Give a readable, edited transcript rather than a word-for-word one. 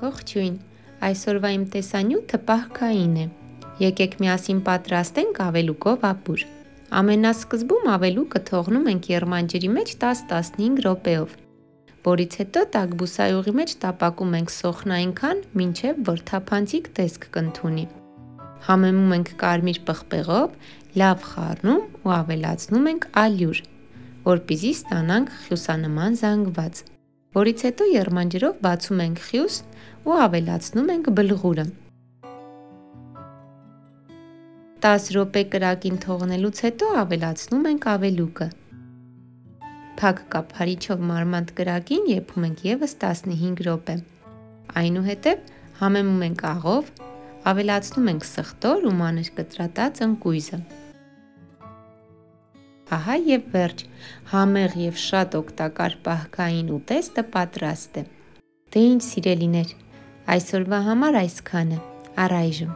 Ողջույն, այսօրվա իմ տեսանյութը պահքային է, եկեք միասին պատրաստենք ավելուկով ապուր։ Ամենասկզբում ավելուկը թողնում ենք եռման ջրի մեջ 10-15 րոպեով, որից հետո տաք բուսայուղի մեջ տապակում ենք սոխն այնքան, մինչև որ թափանցիկ տեսք կընդունի։ Համեմում ենք կարմիր պղպեղով, լավ խառնում ու ավելացնում ենք ալյուր, որպեսզի ստանանք խյուսանման զանգված, որից հետո եռման ջրով բացում ենք խյուսն ու ավելացնում ենք բլղուրը։ 10 րոպե կրակին թողնելուց հետո ավելացնում ենք ավելուկը։ Փակ կափարիչով մարմանդ կրակին եփում ենք ևս 15 րոպե։ Այնուհետև համեմում ենք աղով, ավելացնում ենք սխտոր ու մանր կտրատած ընկույզը։ Ահա եւ վերջ, համեղ եւ շատ օգտակար պահքային ուտեստը պատրաստ է։ Դե ինչ սիրելիներ, այսօրվա համար այսքանը, առայժմ։